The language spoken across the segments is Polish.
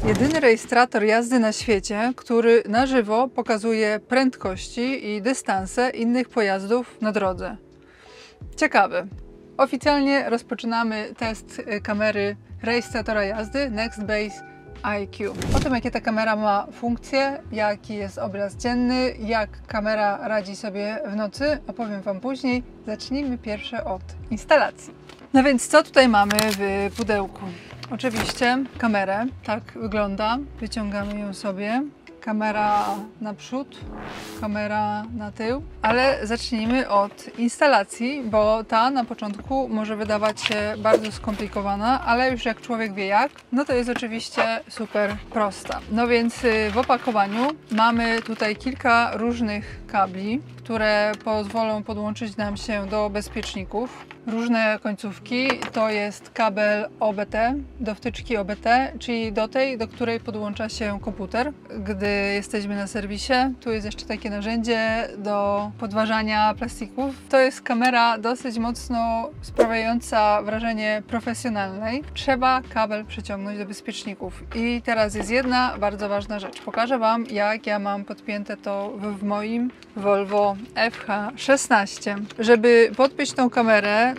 Jedyny rejestrator jazdy na świecie, który na żywo pokazuje prędkości i dystanse innych pojazdów na drodze. Ciekawe. Oficjalnie rozpoczynamy test kamery rejestratora jazdy Nextbase IQ. O tym, jakie ta kamera ma funkcje, jaki jest obraz dzienny, jak kamera radzi sobie w nocy, opowiem Wam później. Zacznijmy pierwsze od instalacji. No więc co tutaj mamy w pudełku? Oczywiście kamerę, tak wygląda. Wyciągamy ją sobie. Kamera naprzód, kamera na tył, ale zacznijmy od instalacji, bo ta na początku może wydawać się bardzo skomplikowana, ale już jak człowiek wie jak, no to jest oczywiście super prosta. No więc w opakowaniu mamy tutaj kilka różnych kabli, które pozwolą podłączyć nam się do bezpieczników. Różne końcówki to jest kabel OBT do wtyczki OBT, czyli do tej, do której podłącza się komputer, gdy jesteśmy na serwisie. Tu jest jeszcze takie narzędzie do podważania plastików. To jest kamera dosyć mocno sprawiająca wrażenie profesjonalnej. Trzeba kabel przeciągnąć do bezpieczników. I teraz jest jedna bardzo ważna rzecz. Pokażę Wam, jak ja mam podpięte to w moim Volvo FH16. Żeby podpiąć tą kamerę,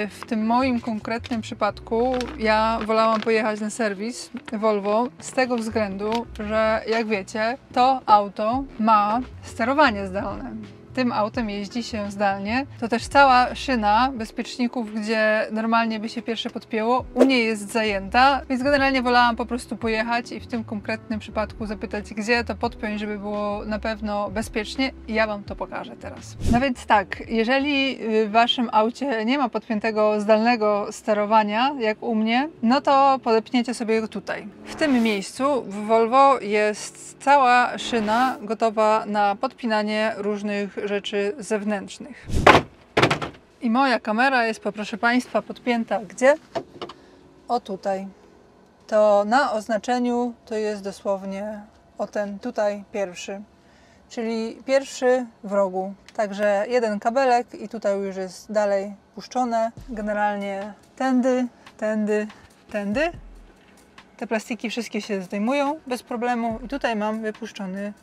w tym moim konkretnym przypadku ja wolałam pojechać na serwis Volvo z tego względu, że jak wiecie, to auto ma sterowanie zdalne. Tym autem jeździ się zdalnie. To też cała szyna bezpieczników, gdzie normalnie by się pierwsze podpięło, u niej jest zajęta, więc generalnie wolałam po prostu pojechać i w tym konkretnym przypadku zapytać, gdzie to podpiąć, żeby było na pewno bezpiecznie i ja Wam to pokażę teraz. No więc tak, jeżeli w Waszym aucie nie ma podpiętego zdalnego sterowania, jak u mnie, no to podepniecie sobie go tutaj. W tym miejscu w Volvo jest cała szyna gotowa na podpinanie różnych rzeczy zewnętrznych. I moja kamera jest, proszę Państwa, podpięta gdzie? O tutaj. To na oznaczeniu to jest dosłownie o ten tutaj pierwszy. Czyli pierwszy w rogu. Także jeden kabelek i tutaj już jest dalej puszczone. Generalnie tędy, tędy, tędy. Te plastiki wszystkie się zdejmują bez problemu. I tutaj mam wypuszczony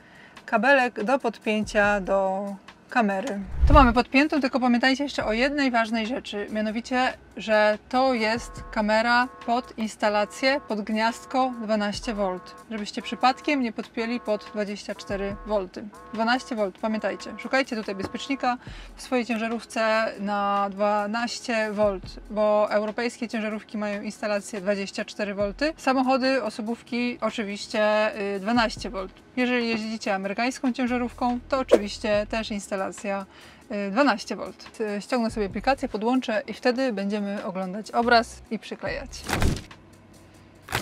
kabelek do podpięcia do kamery. Tu mamy podpiętą, tylko pamiętajcie jeszcze o jednej ważnej rzeczy, mianowicie, że to jest kamera pod instalację, pod gniazdko 12V, żebyście przypadkiem nie podpięli pod 24V. 12V, pamiętajcie, szukajcie tutaj bezpiecznika w swojej ciężarówce na 12V, bo europejskie ciężarówki mają instalację 24V, samochody, osobówki oczywiście 12V. Jeżeli jeździcie amerykańską ciężarówką, to oczywiście też instalacja 12V. Ściągnę sobie aplikację, podłączę i wtedy będziemy oglądać obraz i przyklejać.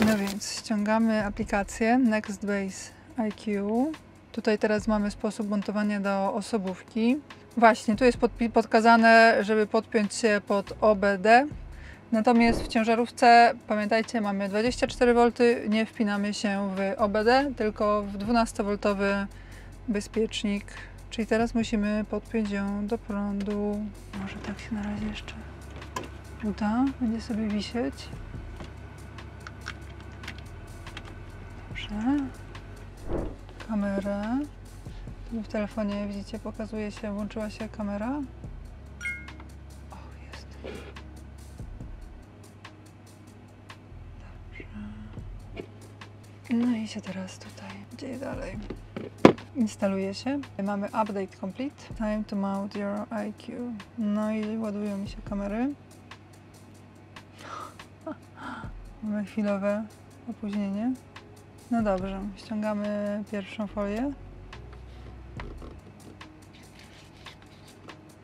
No więc ściągamy aplikację Nextbase IQ. Tutaj teraz mamy sposób montowania do osobówki. Właśnie, tu jest podkazane, żeby podpiąć się pod OBD. Natomiast w ciężarówce, pamiętajcie, mamy 24V, nie wpinamy się w OBD, tylko w 12V bezpiecznik. Czyli teraz musimy podpiąć ją do prądu. Może tak się na razie jeszcze uda. Będzie sobie wisieć. Dobrze. Kamerę. Tu w telefonie widzicie, pokazuje się, włączyła się kamera. O, jest. Dobrze. No i się teraz tutaj dzieje dalej. Instaluje się. Mamy update complete. Time to mount your IQ. No i ładują mi się kamery. Mamy chwilowe opóźnienie. No dobrze, ściągamy pierwszą folię.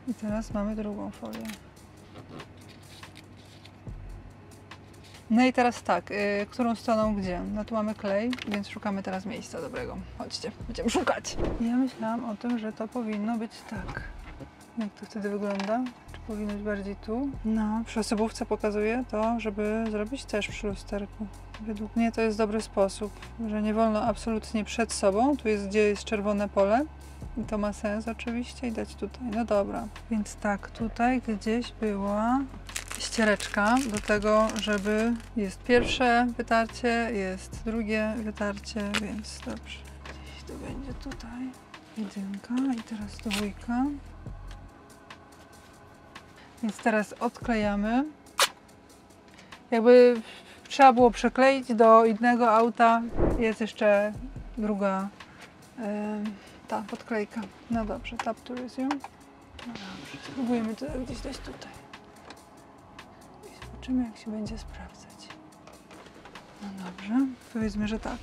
I teraz mamy drugą folię. No i teraz tak, którą stroną gdzie? No tu mamy klej, więc szukamy teraz miejsca dobrego. Chodźcie, będziemy szukać. Ja myślałam o tym, że to powinno być tak. Jak to wtedy wygląda? Czy powinno być bardziej tu? No, przy osobówce pokazuje to, żeby zrobić też przy lusterku. Według mnie to jest dobry sposób, że nie wolno absolutnie przed sobą. Tu jest, gdzie jest czerwone pole. I to ma sens oczywiście i dać tutaj. No dobra. Więc tak, tutaj gdzieś była ściereczka do tego, żeby jest pierwsze wytarcie, jest drugie wytarcie, więc dobrze. Gdzieś to będzie tutaj. Jedynka i teraz dwójka. Więc teraz odklejamy. Jakby trzeba było przykleić do innego auta. Jest jeszcze druga ta podklejka. No dobrze, tap to resume. No dobrze, spróbujemy to gdzieś dać tutaj. I zobaczymy, jak się będzie sprawdzać. No dobrze, powiedzmy, że tak.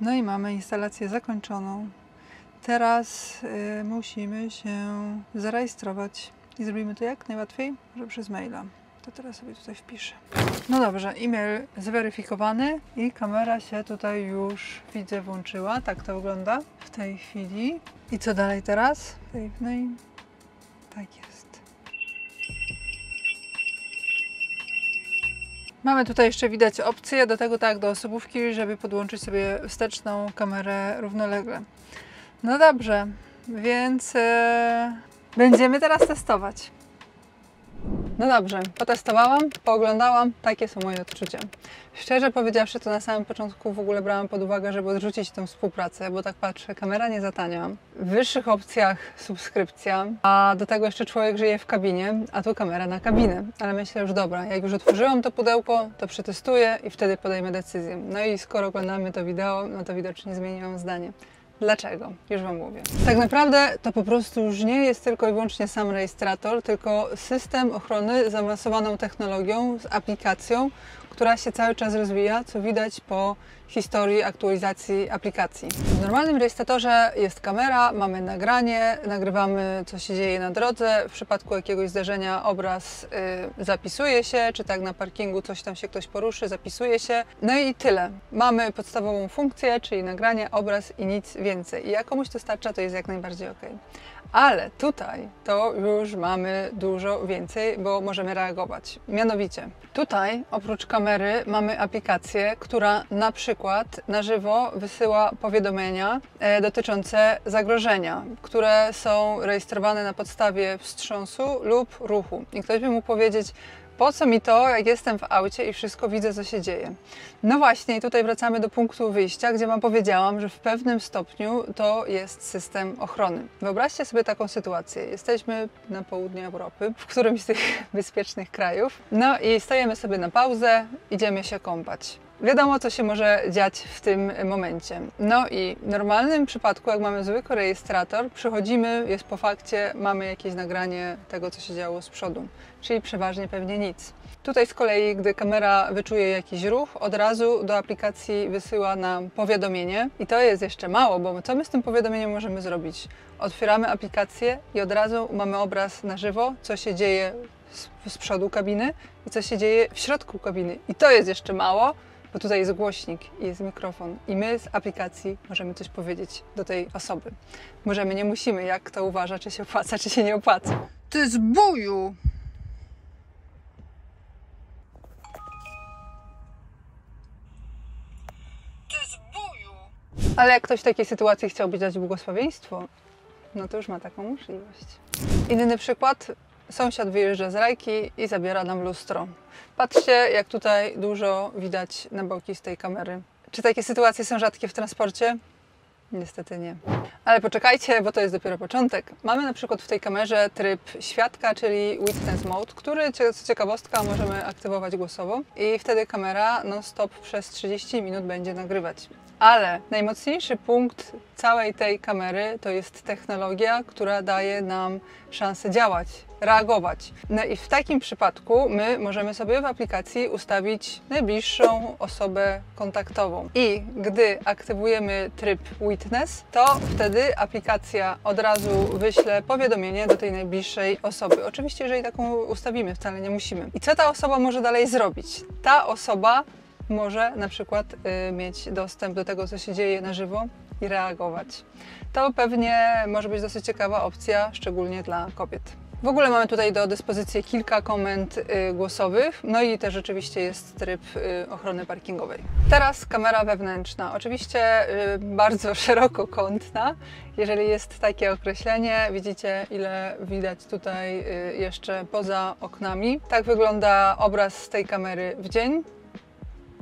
No i mamy instalację zakończoną. Teraz musimy się zarejestrować. I zrobimy to jak najłatwiej, że przez maila. To teraz sobie tutaj wpiszę. No dobrze, e-mail zweryfikowany i kamera się tutaj już, widzę, włączyła. Tak to wygląda w tej chwili. I co dalej teraz? Save name. Tak jest. Mamy tutaj jeszcze widać opcję do tego, tak, do osobówki, żeby podłączyć sobie wsteczną kamerę równolegle. No dobrze, więc będziemy teraz testować. No dobrze, potestowałam, pooglądałam, takie są moje odczucia. Szczerze powiedziawszy, to na samym początku w ogóle brałam pod uwagę, żeby odrzucić tę współpracę, bo tak patrzę, kamera nie zatania, w wyższych opcjach subskrypcja, a do tego jeszcze człowiek żyje w kabinie, a tu kamera na kabinę. Ale myślę już dobra, jak już otworzyłam to pudełko, to przetestuję i wtedy podejmę decyzję. No i skoro oglądamy to wideo, no to widocznie zmieniłam zdanie. Dlaczego? Już Wam mówię. Tak naprawdę to po prostu już nie jest tylko i wyłącznie sam rejestrator, tylko system ochrony z zaawansowaną technologią, z aplikacją, która się cały czas rozwija, co widać po historii aktualizacji aplikacji. W normalnym rejestratorze jest kamera, mamy nagranie, nagrywamy, co się dzieje na drodze. W przypadku jakiegoś zdarzenia obraz zapisuje się, czy tak na parkingu coś tam się ktoś poruszy, zapisuje się. No i tyle. Mamy podstawową funkcję, czyli nagranie, obraz i nic więcej. I jak komuś to starcza, to jest jak najbardziej ok. Ale tutaj to już mamy dużo więcej, bo możemy reagować. Mianowicie, tutaj oprócz kamery mamy aplikację, która na przykład na żywo wysyła powiadomienia dotyczące zagrożenia, które są rejestrowane na podstawie wstrząsu lub ruchu. I ktoś by mógł powiedzieć, po co mi to, jak jestem w aucie i wszystko widzę, co się dzieje? No właśnie, i tutaj wracamy do punktu wyjścia, gdzie Wam powiedziałam, że w pewnym stopniu to jest system ochrony. Wyobraźcie sobie taką sytuację. Jesteśmy na południu Europy, w którymś z tych bezpiecznych krajów. No i stajemy sobie na pauzę, idziemy się kąpać. Wiadomo, co się może dziać w tym momencie. No i w normalnym przypadku, jak mamy zwykły rejestrator, przychodzimy, jest po fakcie, mamy jakieś nagranie tego, co się działo z przodu, czyli przeważnie pewnie nic. Tutaj z kolei, gdy kamera wyczuje jakiś ruch, od razu do aplikacji wysyła nam powiadomienie. I to jest jeszcze mało, bo co my z tym powiadomieniem możemy zrobić? Otwieramy aplikację i od razu mamy obraz na żywo, co się dzieje z przodu kabiny i co się dzieje w środku kabiny. I to jest jeszcze mało, bo tutaj jest głośnik i jest mikrofon i my z aplikacji możemy coś powiedzieć do tej osoby. Możemy, nie musimy, jak kto uważa, czy się opłaca, czy się nie opłaca. Ty zbuju! Ty zbuju! Ale jak ktoś w takiej sytuacji chciałby dać błogosławieństwo, no to już ma taką możliwość. Inny przykład. Sąsiad wyjeżdża z rajki i zabiera nam lustro. Patrzcie, jak tutaj dużo widać na boki z tej kamery. Czy takie sytuacje są rzadkie w transporcie? Niestety nie. Ale poczekajcie, bo to jest dopiero początek. Mamy na przykład w tej kamerze tryb świadka, czyli Witness Mode, który, co ciekawostka, możemy aktywować głosowo i wtedy kamera non-stop przez 30 minut będzie nagrywać. Ale najmocniejszy punkt całej tej kamery to jest technologia, która daje nam szansę działać, reagować. No i w takim przypadku my możemy sobie w aplikacji ustawić najbliższą osobę kontaktową. I gdy aktywujemy tryb Witness, to wtedy aplikacja od razu wyśle powiadomienie do tej najbliższej osoby. Oczywiście, jeżeli taką ustawimy, wcale nie musimy. I co ta osoba może dalej zrobić? Ta osoba może na przykład mieć dostęp do tego, co się dzieje na żywo i reagować. To pewnie może być dosyć ciekawa opcja, szczególnie dla kobiet. W ogóle mamy tutaj do dyspozycji kilka komend głosowych, no i też rzeczywiście jest tryb ochrony parkingowej. Teraz kamera wewnętrzna, oczywiście bardzo szerokokątna, jeżeli jest takie określenie. Widzicie, ile widać tutaj jeszcze poza oknami. Tak wygląda obraz z tej kamery w dzień,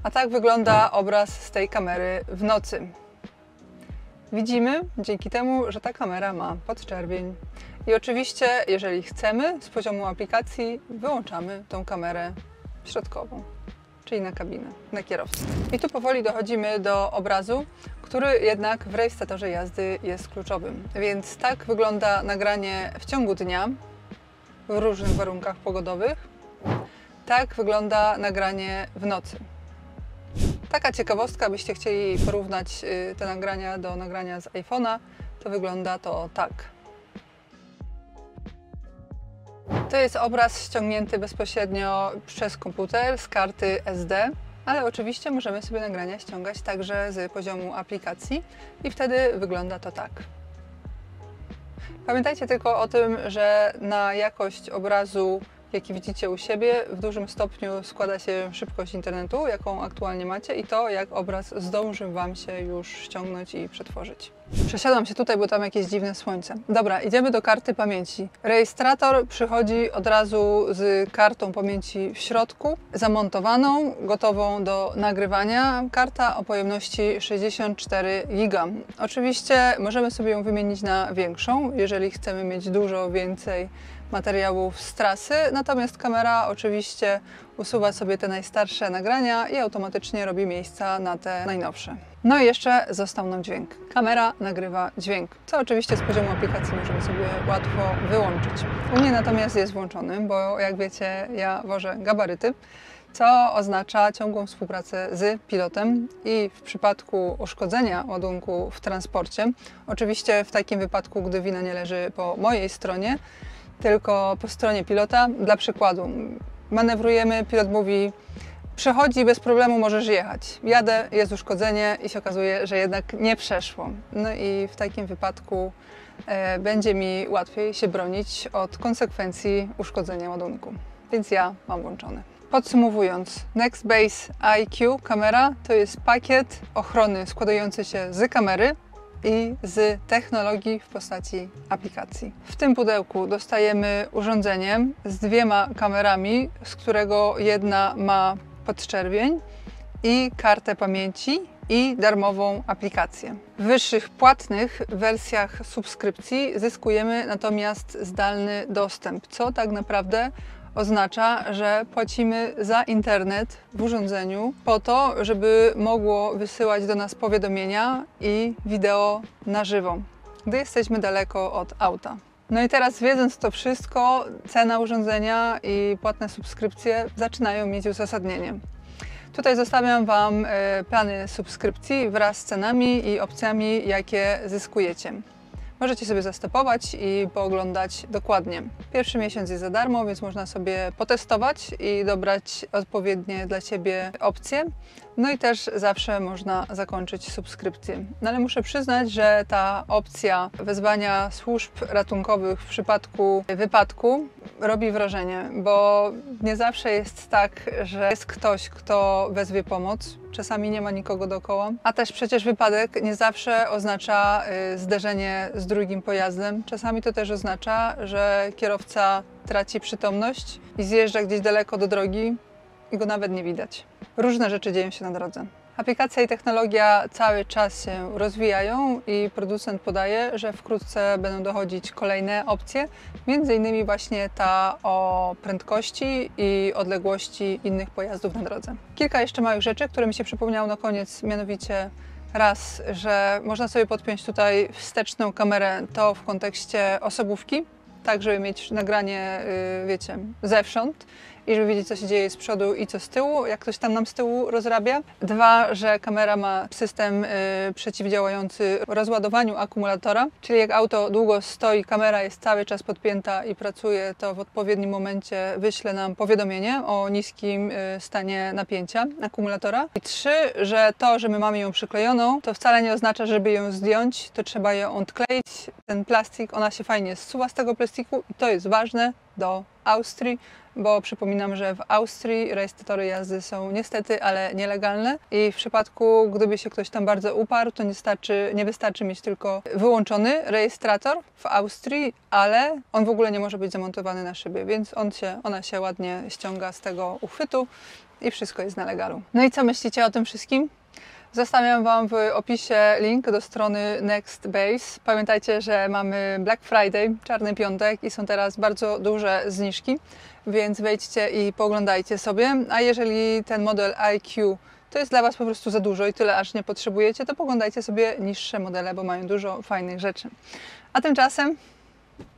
a tak wygląda obraz z tej kamery w nocy. Widzimy dzięki temu, że ta kamera ma podczerwień. I oczywiście, jeżeli chcemy, z poziomu aplikacji wyłączamy tą kamerę środkową, czyli na kabinę, na kierowcę. I tu powoli dochodzimy do obrazu, który jednak w rejestratorze jazdy jest kluczowym. Więc tak wygląda nagranie w ciągu dnia, w różnych warunkach pogodowych. Tak wygląda nagranie w nocy. Taka ciekawostka, byście chcieli porównać te nagrania do nagrania z iPhone'a, to wygląda to tak. To jest obraz ściągnięty bezpośrednio przez komputer z karty SD, ale oczywiście możemy sobie nagrania ściągać także z poziomu aplikacji i wtedy wygląda to tak. Pamiętajcie tylko o tym, że na jakość obrazu, jaki widzicie u siebie, w dużym stopniu składa się szybkość internetu, jaką aktualnie macie, i to, jak obraz zdąży Wam się już ściągnąć i przetworzyć. Przesiadłam się tutaj, bo tam jakieś dziwne słońce. Dobra, idziemy do karty pamięci. Rejestrator przychodzi od razu z kartą pamięci w środku, zamontowaną, gotową do nagrywania. Karta o pojemności 64 GB. Oczywiście możemy sobie ją wymienić na większą, jeżeli chcemy mieć dużo więcej materiałów z trasy, natomiast kamera oczywiście usuwa sobie te najstarsze nagrania i automatycznie robi miejsca na te najnowsze. No i jeszcze został nam dźwięk. Kamera nagrywa dźwięk, co oczywiście z poziomu aplikacji możemy sobie łatwo wyłączyć. U mnie natomiast jest włączony, bo jak wiecie, ja wożę gabaryty, co oznacza ciągłą współpracę z pilotem i w przypadku uszkodzenia ładunku w transporcie, oczywiście w takim wypadku, gdy wina nie leży po mojej stronie, tylko po stronie pilota. Dla przykładu, manewrujemy, pilot mówi: przechodzi, bez problemu możesz jechać. Jadę, jest uszkodzenie i się okazuje, że jednak nie przeszło. No i w takim wypadku będzie mi łatwiej się bronić od konsekwencji uszkodzenia ładunku. Więc ja mam włączone. Podsumowując, Nextbase IQ kamera to jest pakiet ochrony składający się z kamery i z technologii w postaci aplikacji. W tym pudełku dostajemy urządzenie z dwiema kamerami, z którego jedna ma podczerwień i kartę pamięci i darmową aplikację. W wyższych płatnych wersjach subskrypcji zyskujemy natomiast zdalny dostęp, co tak naprawdę oznacza, że płacimy za internet w urządzeniu po to, żeby mogło wysyłać do nas powiadomienia i wideo na żywo, gdy jesteśmy daleko od auta. No i teraz, wiedząc to wszystko, cena urządzenia i płatne subskrypcje zaczynają mieć uzasadnienie. Tutaj zostawiam Wam plany subskrypcji wraz z cenami i opcjami, jakie zyskujecie. Możecie sobie zastopować i pooglądać dokładnie. Pierwszy miesiąc jest za darmo, więc można sobie potestować i dobrać odpowiednie dla Ciebie opcje. No i też zawsze można zakończyć subskrypcję. No ale muszę przyznać, że ta opcja wezwania służb ratunkowych w przypadku wypadku robi wrażenie, bo nie zawsze jest tak, że jest ktoś, kto wezwie pomoc. Czasami nie ma nikogo dookoła, a też przecież wypadek nie zawsze oznacza zderzenie z drugim pojazdem. Czasami to też oznacza, że kierowca traci przytomność i zjeżdża gdzieś daleko do drogi i go nawet nie widać. Różne rzeczy dzieją się na drodze. Aplikacja i technologia cały czas się rozwijają i producent podaje, że wkrótce będą dochodzić kolejne opcje, między innymi właśnie ta o prędkości i odległości innych pojazdów na drodze. Kilka jeszcze małych rzeczy, które mi się przypomniało na koniec, mianowicie raz, że można sobie podpiąć tutaj wsteczną kamerę, to w kontekście osobówki, tak żeby mieć nagranie, wiecie, zewsząd. i żeby wiedzieć, co się dzieje z przodu i co z tyłu, jak ktoś tam nam z tyłu rozrabia. 2, że kamera ma system przeciwdziałający rozładowaniu akumulatora, czyli jak auto długo stoi, kamera jest cały czas podpięta i pracuje, to w odpowiednim momencie wyśle nam powiadomienie o niskim stanie napięcia akumulatora. I 3, że to, że my mamy ją przyklejoną, to wcale nie oznacza, żeby ją zdjąć, to trzeba ją odkleić. Ten plastik, ona się fajnie zsuwa z tego plastiku i to jest ważne do Austrii, bo przypominam, że w Austrii rejestratory jazdy są niestety, ale nielegalne i w przypadku, gdyby się ktoś tam bardzo uparł, to nie wystarczy mieć tylko wyłączony rejestrator w Austrii, ale on w ogóle nie może być zamontowany na szybie, więc ona się ładnie ściąga z tego uchwytu i wszystko jest na legalu. No i co myślicie o tym wszystkim? Zostawiam Wam w opisie link do strony Nextbase. Pamiętajcie, że mamy Black Friday, Czarny Piątek i są teraz bardzo duże zniżki, więc wejdźcie i pooglądajcie sobie. A jeżeli ten model IQ to jest dla Was po prostu za dużo i tyle aż nie potrzebujecie, to poglądajcie sobie niższe modele, bo mają dużo fajnych rzeczy. A tymczasem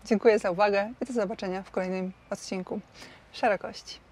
dziękuję za uwagę i do zobaczenia w kolejnym odcinku Szerokości.